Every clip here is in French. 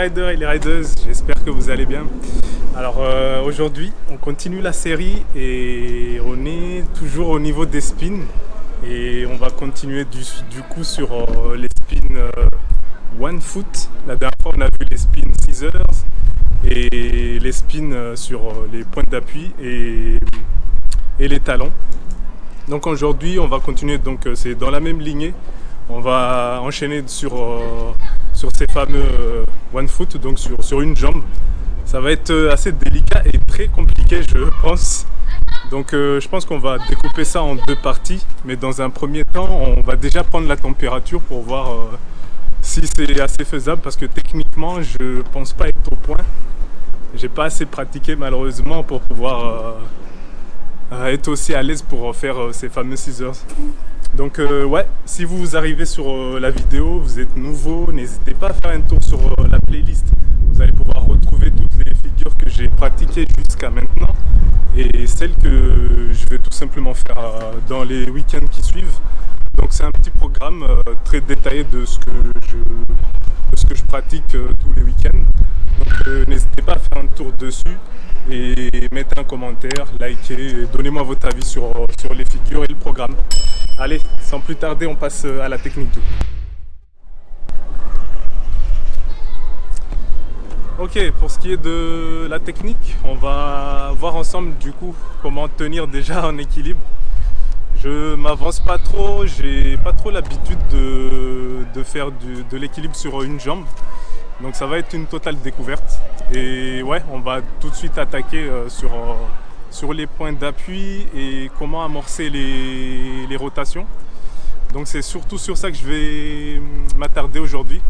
riders et les riders, j'espère que vous allez bien. Alors aujourd'hui, on continue la série et on est toujours au niveau des spins. Et on va continuer du coup sur les spins one foot. La dernière fois, on a vu les spins scissors et les spins sur les pointes d'appui et les talons. Donc aujourd'hui, on va continuer, donc c'est dans la même lignée. On va enchaîner sur ces fameux one foot, donc sur une jambe. Ça va être assez délicat et très compliqué, je pense. Donc je pense qu'on va découper ça en deux parties. Mais dans un premier temps, on va déjà prendre la température pour voir si c'est assez faisable. Parce que techniquement, je pense pas être au point. J'ai pas assez pratiqué malheureusement pour pouvoir être aussi à l'aise pour faire ces fameux scissors. Donc ouais, si vous arrivez sur la vidéo, vous êtes nouveau, n'hésitez pas à faire un tour sur la playlist. Vous allez pouvoir retrouver toutes les figures que j'ai pratiquées jusqu'à maintenant et celles que je vais tout simplement faire dans les week-ends qui suivent. Donc c'est un petit programme très détaillé de ce que je pratique tous les week-ends. Donc n'hésitez pas à faire un tour dessus et mettez un commentaire, likez, donnez-moi votre avis sur les figures et le programme. Allez, sans plus tarder, on passe à la technique. Ok, pour ce qui est de la technique, on va voir ensemble du coup comment tenir déjà en équilibre. Je m'avance pas trop, j'ai pas trop l'habitude de faire de l'équilibre sur une jambe. Donc ça va être une totale découverte. Et ouais, on va tout de suite attaquer sur les points d'appui et comment amorcer les rotations. Donc c'est surtout sur ça que je vais m'attarder aujourd'hui.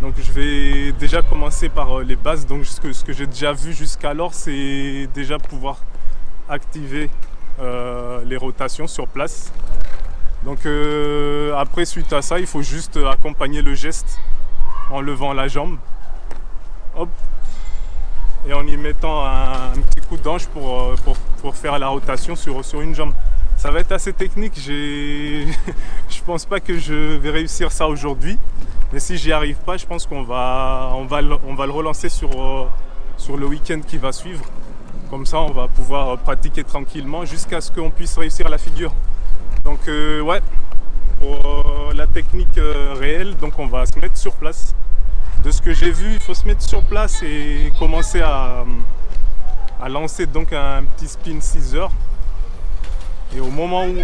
Donc je vais déjà commencer par les bases. Donc ce que j'ai déjà vu jusqu'alors, c'est déjà pouvoir activer les rotations sur place. Donc après, suite à ça, il faut juste accompagner le geste en levant la jambe. Hop. Et en y mettant un petit coup d'anche pour faire la rotation sur une jambe. Ça va être assez technique, je pense pas que je vais réussir ça aujourd'hui. Mais si j'y arrive pas, je pense qu'on va le relancer sur le week-end qui va suivre. Comme ça, on va pouvoir pratiquer tranquillement jusqu'à ce qu'on puisse réussir la figure. Donc ouais, pour la technique réelle, donc on va se mettre sur place. De ce que j'ai vu, il faut se mettre sur place et commencer à lancer donc un petit spin scissor. Et au moment où,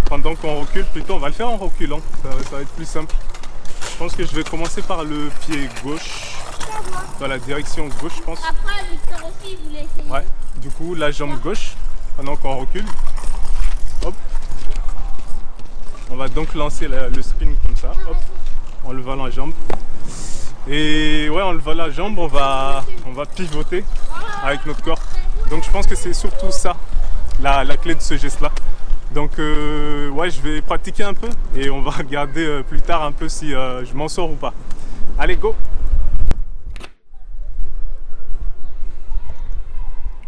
pendant qu'on recule, plutôt on va le faire en reculant, ça va être plus simple. Je pense que je vais commencer par le pied gauche, dans la direction gauche je pense. Après Victor aussi il voulait essayer. Ouais, du coup la jambe gauche, pendant qu'on recule. Hop. On va donc lancer le spin comme ça, hop, en levant la jambe. Et ouais, en levant la jambe, on va pivoter avec notre corps. Donc je pense que c'est surtout ça, la clé de ce geste-là. Donc ouais, je vais pratiquer un peu et on va regarder plus tard un peu si je m'en sors ou pas. Allez, go!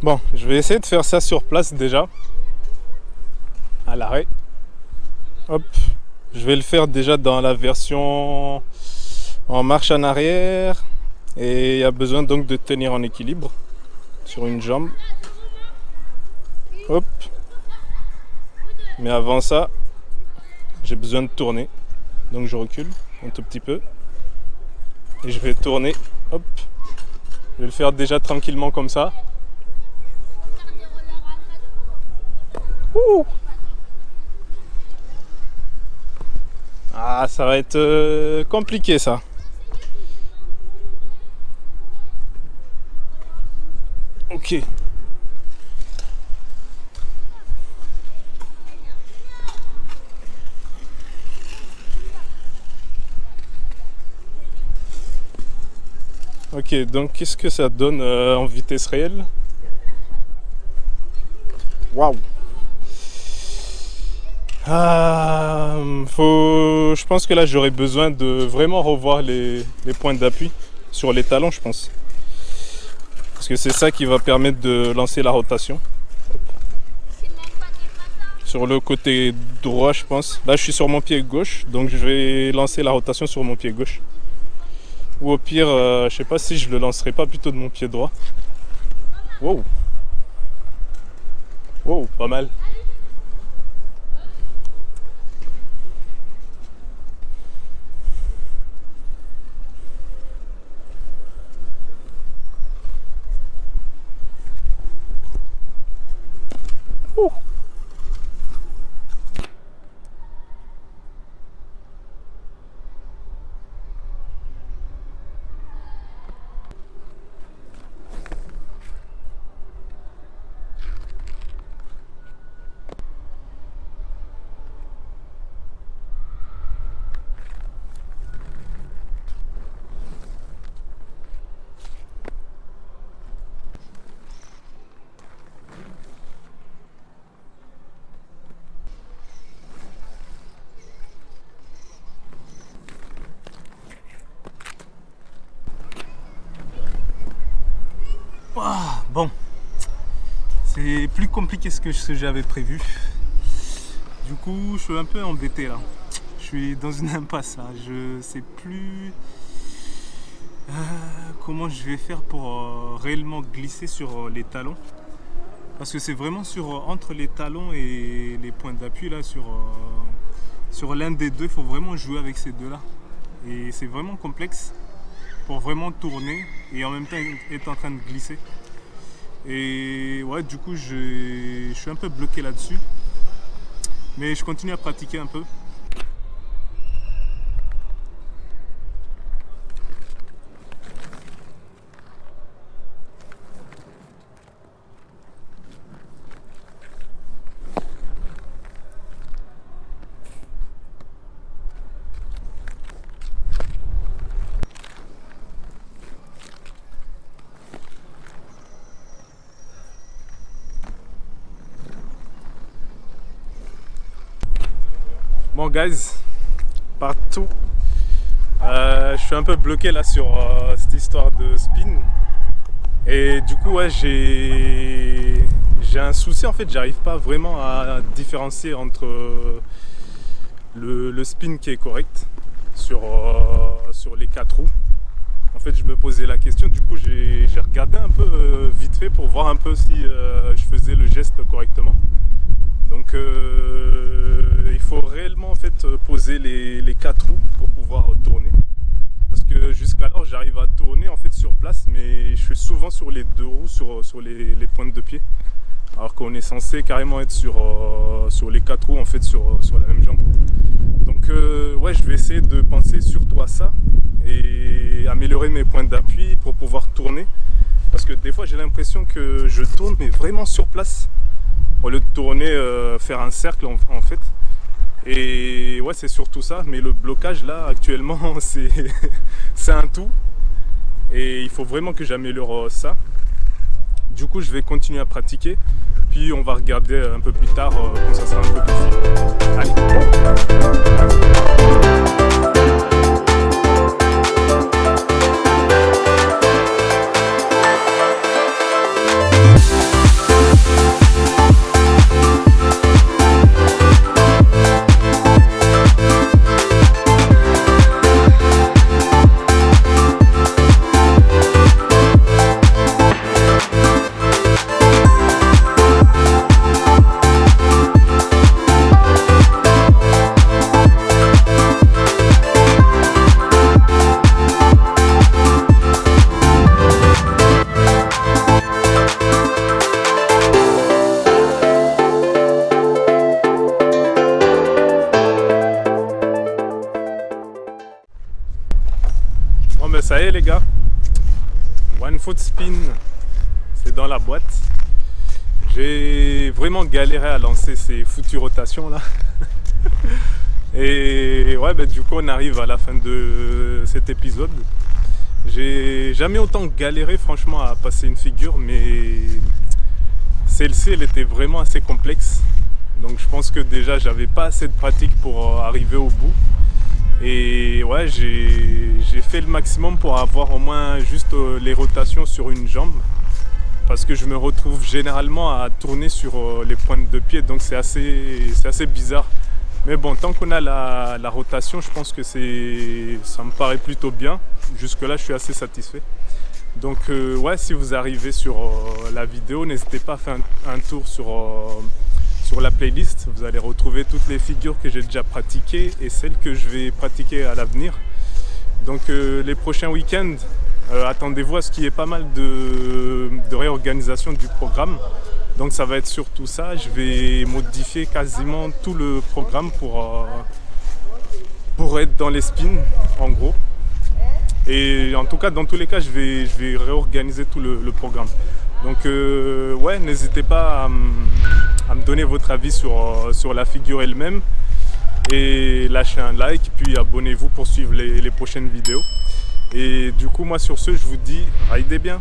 Bon, je vais essayer de faire ça sur place déjà, à l'arrêt. Hop, je vais le faire déjà dans la version en marche en arrière et il y a besoin donc de tenir en équilibre sur une jambe. Hop. Mais avant ça, j'ai besoin de tourner. Donc je recule un tout petit peu et je vais tourner. Hop. Je vais le faire déjà tranquillement comme ça. Ouh. Ah, ça va être compliqué ça. Ok. Ok, donc qu'est-ce que ça donne en vitesse réelle? Waouh! Je pense que là j'aurais besoin de vraiment revoir les points d'appui sur les talons, je pense. Parce que c'est ça qui va permettre de lancer la rotation. Hop. Sur le côté droit, je pense. Là je suis sur mon pied gauche, donc je vais lancer la rotation sur mon pied gauche. Ou au pire, je sais pas si je le lancerai pas plutôt de mon pied droit. Wow. Wow, pas mal. Ouh. Bon, c'est plus compliqué que ce que j'avais prévu. Du coup, je suis un peu embêté là. Je suis dans une impasse là. Je sais plus comment je vais faire pour réellement glisser sur les talons. Parce que c'est vraiment entre les talons et les points d'appui là, sur l'un des deux. Il faut vraiment jouer avec ces deux là. Et c'est vraiment complexe pour vraiment tourner et en même temps être en train de glisser. Et ouais, du coup, je suis un peu bloqué là-dessus. Mais je continue à pratiquer un peu. Bon guys, partout. Je suis un peu bloqué là sur cette histoire de spin. Et du coup ouais, j'ai un souci en fait, j'arrive pas vraiment à différencier entre le spin qui est correct sur les 4 roues. En fait je me posais la question, du coup j'ai regardé un peu vite fait pour voir un peu si je faisais le geste correctement. Donc il faut réellement en fait poser les 4 roues pour pouvoir tourner. Parce que jusqu'alors j'arrive à tourner en fait sur place, mais je suis souvent sur les 2 roues, sur les pointes de pied. Alors qu'on est censé carrément être sur les 4 roues en fait sur la même jambe. Donc ouais, je vais essayer de penser surtout à ça et améliorer mes points d'appui pour pouvoir tourner. Parce que des fois j'ai l'impression que je tourne mais vraiment sur place. Au lieu de tourner, faire un cercle en fait. Et ouais, c'est surtout ça. Mais le blocage là, actuellement, c'est un tout. Et il faut vraiment que j'améliore ça. Du coup, je vais continuer à pratiquer. Puis on va regarder un peu plus tard quand ça sera un peu plus fini. Allez. Bon ben ça y est les gars, One Foot Spin, c'est dans la boîte. J'ai vraiment galéré à lancer ces foutues rotations là. Et ouais, ben du coup on arrive à la fin de cet épisode. J'ai jamais autant galéré franchement à passer une figure, mais celle-ci elle était vraiment assez complexe. Donc je pense que déjà j'avais pas assez de pratique pour arriver au bout. Et ouais, j'ai fait le maximum pour avoir au moins juste les rotations sur une jambe. Parce que je me retrouve généralement à tourner sur les pointes de pied, donc c'est assez bizarre Mais bon, tant qu'on a la rotation, je pense que ça me paraît plutôt bien. Jusque-là, je suis assez satisfait. Donc ouais, si vous arrivez sur la vidéo, n'hésitez pas à faire un tour sur la playlist. Vous allez retrouver toutes les figures que j'ai déjà pratiquées et celles que je vais pratiquer à l'avenir. Donc les prochains week-ends, attendez-vous à ce qu'il y ait pas mal de réorganisation du programme. Donc ça va être surtout ça. Je vais modifier quasiment tout le programme pour être dans les spins, en gros. Et en tout cas, dans tous les cas, je vais réorganiser tout le programme. Donc ouais, n'hésitez pas à me donner votre avis sur la figure elle-même. Et lâchez un like, puis abonnez-vous pour suivre les prochaines vidéos. Et du coup, moi sur ce, je vous dis, ridez bien.